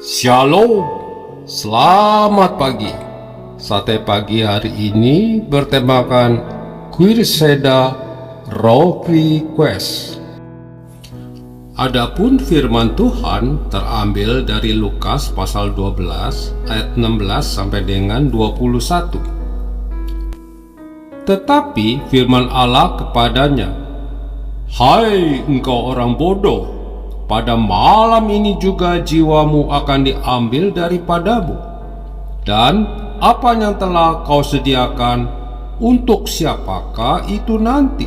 Shalom, selamat pagi. Sate pagi hari ini bertemakan Quirseda Road Request. Adapun firman Tuhan terambil dari Lukas pasal 12 ayat 16 sampai dengan 21. Tetapi firman Allah kepadanya, "Hai engkau orang bodoh, pada malam ini juga jiwamu akan diambil daripadamu, dan apa yang telah kau sediakan, untuk siapakah itu nanti?"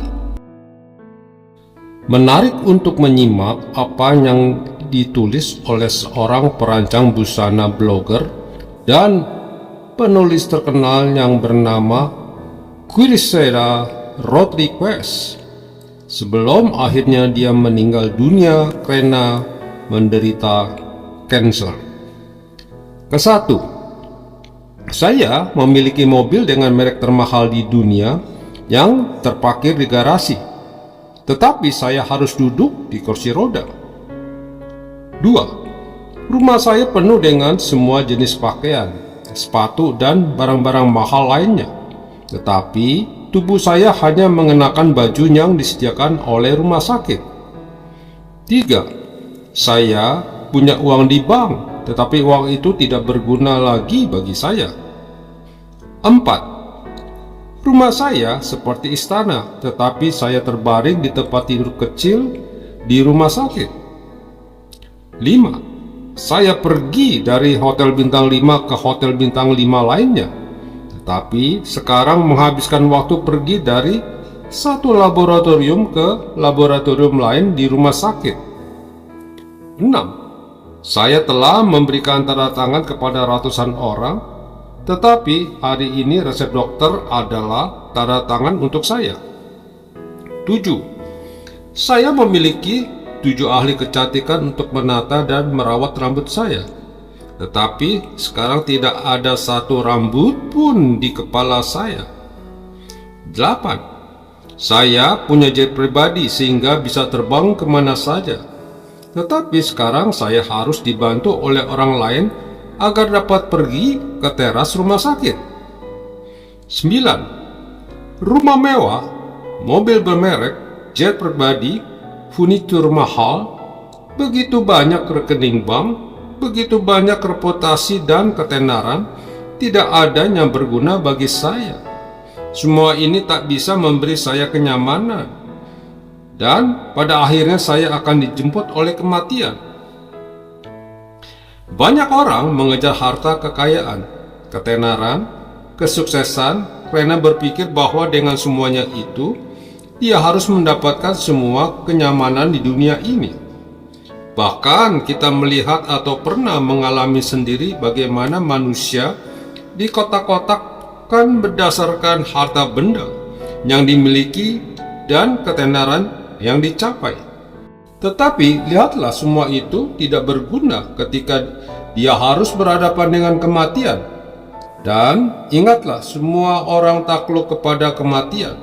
Menarik untuk menyimak apa yang ditulis oleh seorang perancang busana, blogger, dan penulis terkenal yang bernama Quirseda Road Request sebelum akhirnya dia meninggal dunia karena menderita kanker. Kesatu, saya memiliki mobil dengan merek termahal di dunia yang terparkir di garasi, tetapi saya harus duduk di kursi roda. 2. Rumah saya penuh dengan semua jenis pakaian, sepatu, dan barang-barang mahal lainnya, tetapi tubuh saya hanya mengenakan baju yang disediakan oleh rumah sakit. 3. Saya punya uang di bank, tetapi uang itu tidak berguna lagi bagi saya. 4. Rumah saya seperti istana, tetapi saya terbaring di tempat tidur kecil di rumah sakit. 5. Saya pergi dari hotel bintang 5 ke hotel bintang 5 lainnya, tapi sekarang menghabiskan waktu pergi dari satu laboratorium ke laboratorium lain di rumah sakit. 6. Saya telah memberikan tanda tangan kepada ratusan orang, tetapi hari ini resep dokter adalah tanda tangan untuk saya. 7. Saya memiliki 7 ahli kecantikan untuk menata dan merawat rambut saya, tetapi sekarang tidak ada satu rambut pun di kepala saya. 8. Saya punya jet pribadi sehingga bisa terbang kemana saja, tetapi sekarang saya harus dibantu oleh orang lain agar dapat pergi ke teras rumah sakit. 9. Rumah mewah, mobil bermerek, jet pribadi, furnitur mahal, begitu banyak rekening bank, begitu banyak reputasi dan ketenaran, tidak ada yang berguna bagi saya. Semua ini tak bisa memberi saya kenyamanan, dan pada akhirnya saya akan dijemput oleh kematian. Banyak orang mengejar harta, kekayaan, ketenaran, kesuksesan karena berpikir bahwa dengan semuanya itu, dia harus mendapatkan semua kenyamanan di dunia ini. Bahkan kita melihat atau pernah mengalami sendiri bagaimana manusia dikotak-kotakkan berdasarkan harta benda yang dimiliki dan ketenaran yang dicapai. Tetapi lihatlah, semua itu tidak berguna ketika dia harus berhadapan dengan kematian. Dan ingatlah, semua orang takluk kepada kematian.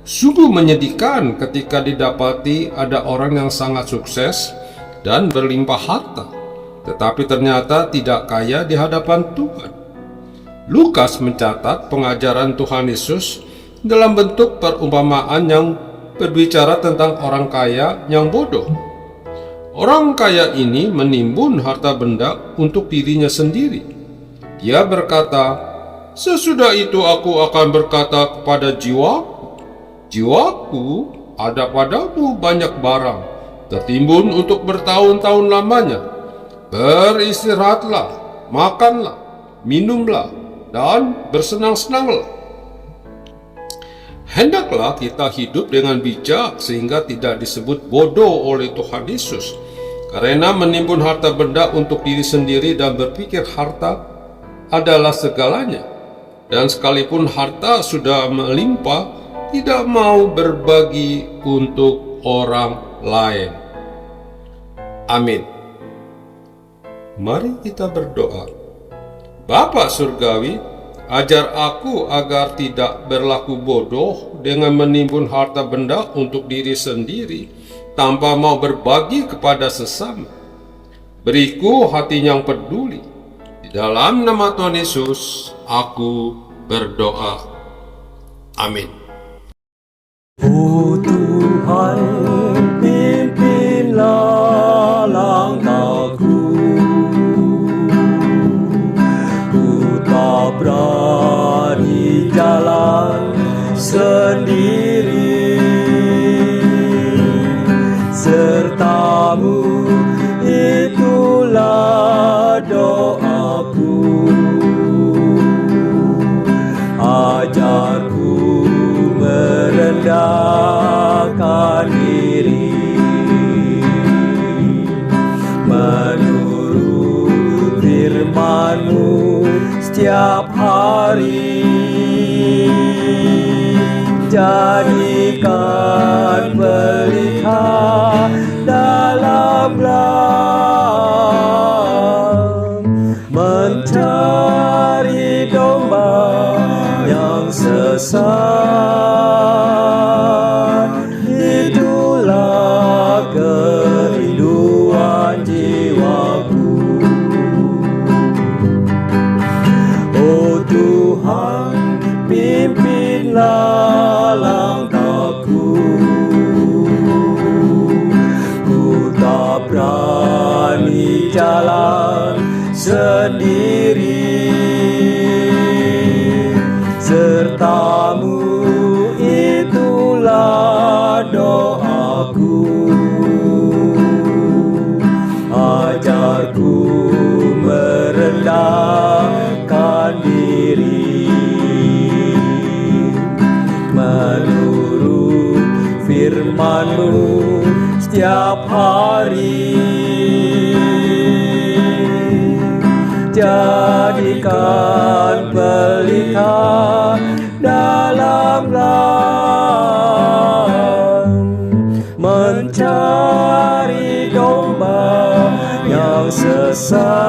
Sungguh menyedihkan ketika didapati ada orang yang sangat sukses dan berlimpah harta, tetapi ternyata tidak kaya di hadapan Tuhan. Lukas mencatat pengajaran Tuhan Yesus dalam bentuk perumpamaan yang berbicara tentang orang kaya yang bodoh. Orang kaya ini menimbun harta benda untuk dirinya sendiri. Dia berkata, "Sesudah itu aku akan berkata kepada jiwaku, ada padamu banyak barang tertimbun untuk bertahun-tahun lamanya. Beristirahatlah, makanlah, minumlah, dan bersenang-senanglah." Hendaklah kita hidup dengan bijak sehingga tidak disebut bodoh oleh Tuhan Yesus, karena menimbun harta benda untuk diri sendiri dan berpikir harta adalah segalanya, dan sekalipun harta sudah melimpah, tidak mau berbagi untuk orang lain. Amin. Mari kita berdoa. Bapa Surgawi, ajar aku agar tidak berlaku bodoh dengan menimbun harta benda untuk diri sendiri tanpa mau berbagi kepada sesama. Beriku hati yang peduli. Di dalam nama Tuhan Yesus, aku berdoa. Amin. Oh Tuhan, pimpinlah langkahku. Ku tak berani jalan sendiri, sertamu itulah doaku. Ajarku merendahkan diri, menurut firman-Mu setiap hari. Jadikan pelita dalam gelam, mencari domba yang sesat. Itulah kerinduan jiwaku. Oh Tuhan, pimpinlah langkahku. Ku tak berani jalan sendiri, sertamu itulah doaku. Ajarku merendahkan diri, menurut firman-Mu setiap hari. Jadikan pelita dalam gelam, mencari domba yang sesat.